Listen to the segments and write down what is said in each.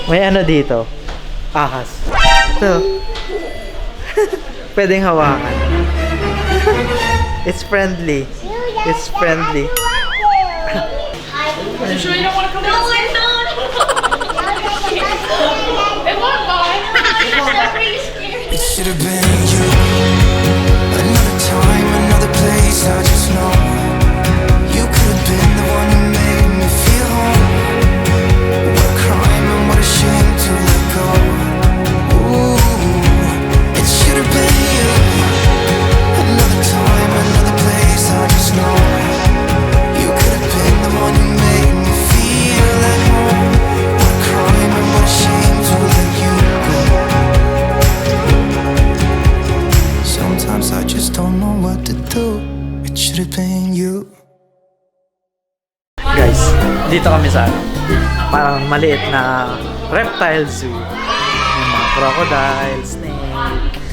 May ano dito? Ahas. Ito. Pwedeng hawakan. It's friendly. It's friendly. Are you sure you don't want to come no, in? No, it won't bite. That's pretty scary. It should have been you. Another time, another place, I just know. You could have been the one who made me feel home. What a crime and what a shame to let go. Ooh, it should have been you. Another time, another place, I just know. You could have been the one who made me feel at home. What a crime and what a shame to let you go. Sometimes I just don't know what to do. It should have been you. Guys, dito kami sa parang maliit na reptile zoo. May mga crocodile, snake.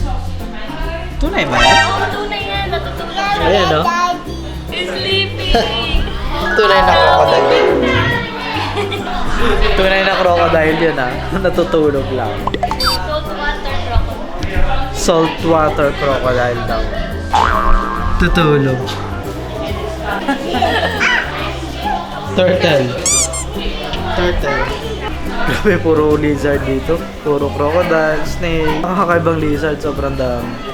Tunay ba yan? Oo, tunay yan. Natutulog siya. Ayan, no? He's sleeping. Tunay na crocodile. Tunay na crocodile yun, ah. Natutulog lang. Saltwater crocodile. Saltwater crocodile daw. Tutulog. Turtle. Turtle. Grabe, puro lizard dito. Puro crocodile, snake. Ang kakaibang lizard, sobrang dami.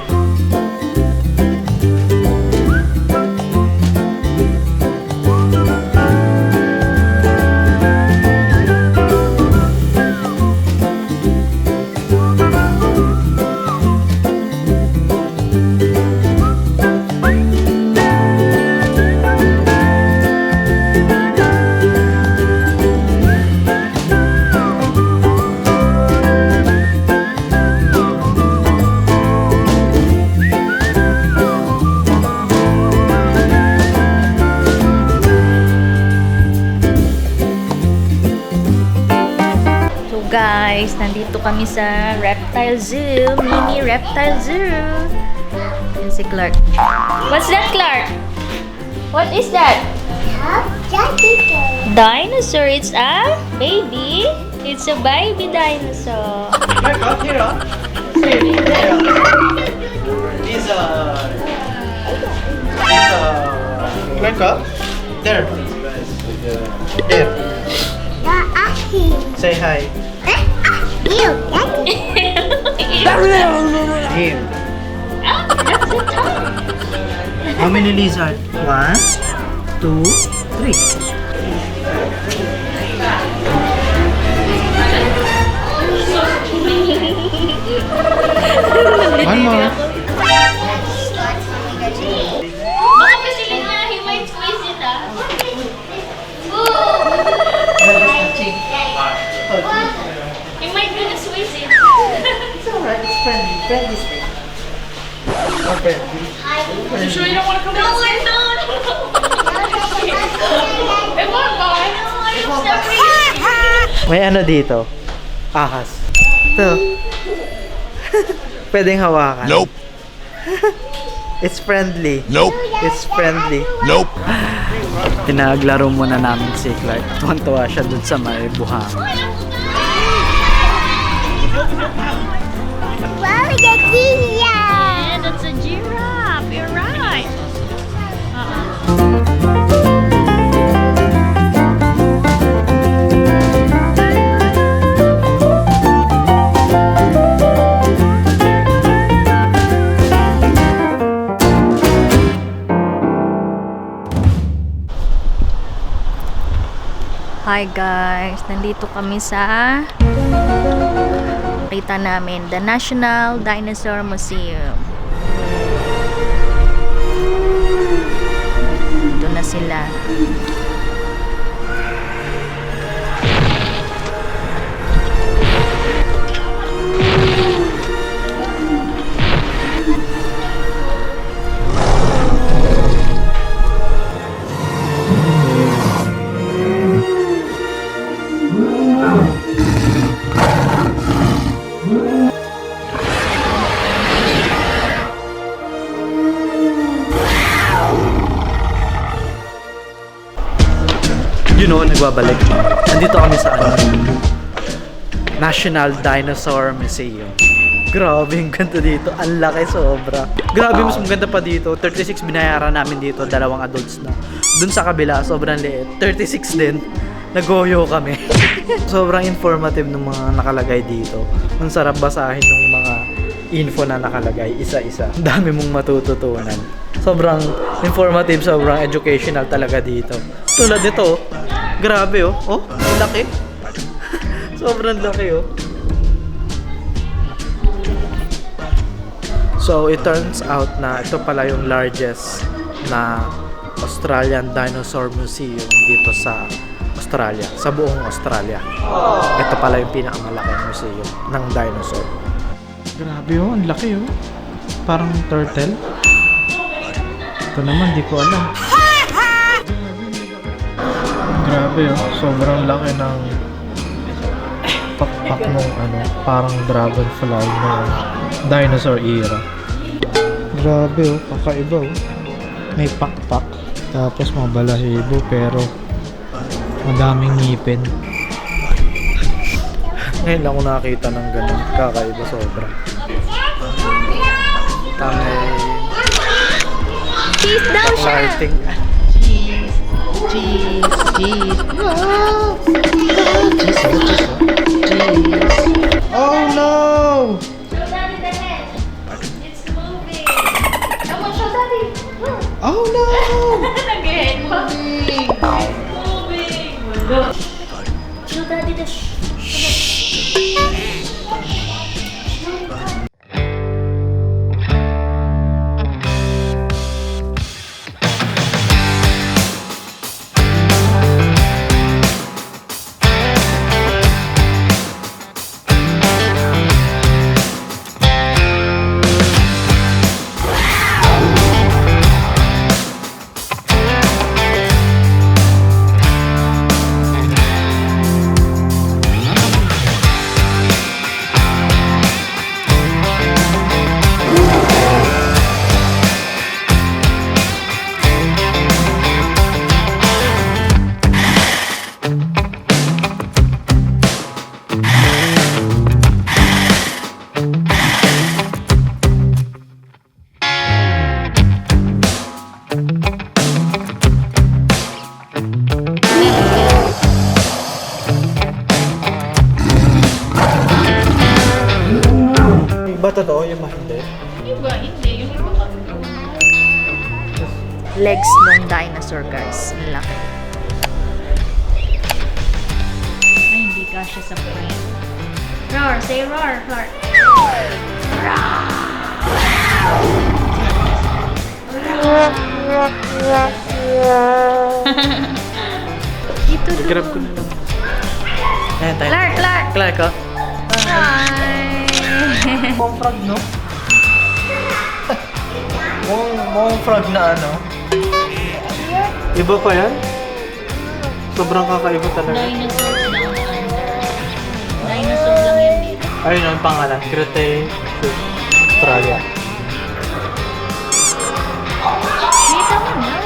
Guys, nandito kami sa reptile zoo, mini reptile zoo. Yan si Clarke. What's that, Clarke? What is that? Dinosaur. It's a baby. It's a baby dinosaur. Clarke, up here, huh? Lizard. Clarke, up. There. There. Say hi. Him. Ah, that's the tongue. How many lizard? 1, 2, 3. One more. Baka pisilin niya, he might squeeze it, ah. He might gonna squeeze it. It's alright, it's friendly. Friendly snake. Or friendly. Are you sure you don't want to come in? No, it won't bite. No, it's pretty. May ano dito? Ahas. Ito. Pwedeng hawakan. Nope. It's friendly. Nope. It's friendly. Nope. Pinaglaro muna namin si Clarke. Tuwan-tuwa siya dun sa may buhangin. Yeah, that's a giraffe. You're right. Hi guys, nandito kami sa kita namin, the National Dinosaur Museum. Ito na sila. You know, nagbabalik. Nandito kami sa ano. National Dinosaur Museum. Grabe yung ganda dito. Ang laki sobra. Grabe, mas maganda pa dito. 36 binayaran namin dito. 2 adults na. Dun sa kabila, sobrang liit. 36 din. Nagoyo kami. Sobrang informative ng mga nakalagay dito. Ang sarap basahin ng mga info na nakalagay. Isa-isa. Ang dami mong matututunan. Sobrang informative, sobrang educational talaga dito. Tulad nito. Grabe oh. Oh, laki. Sobrang laki oh. So, it turns out na ito pala yung largest na Australian Dinosaur Museum dito sa Australia, sa buong Australia. Ito pala yung pinakamalaking museum ng dinosaur. Grabe oh, ang laki oh. Parang turtle. Ito naman, di ko alam. Grabe oh, sobrang laki ng pakpak nung parang dragonfly ng dinosaur era. Grabe oh, kakaiba oh. May pakpak, tapos mga balahibo pero madaming ngipin. Ngayon lang ako nakakita ng ganun, kakaiba sobra. Tamay. Cheese daw siya! Farting. Cheese! Wow! Cheese, cheese. Oh no! Oh no! Again! Moving! Show daddy the Ba totoo yung mahindi? Iba, hindi. Yung iba legs ng dinosaur, guys. Ang laki. Ay, hindi kasya sa plane. Roar! Say roar, Clarke. Dito doon. Grab ko na lang. Ayan tayo. Clarke! Clarke oh. Hi! Mong frog no? Mong frog na ano? Iba pa yan? Sobrang kakaiba talaga. Dinosaur down under. Dinosaur lang yan dito. Ayun ang pangalan. Cretaceous Australia. Kita mo na.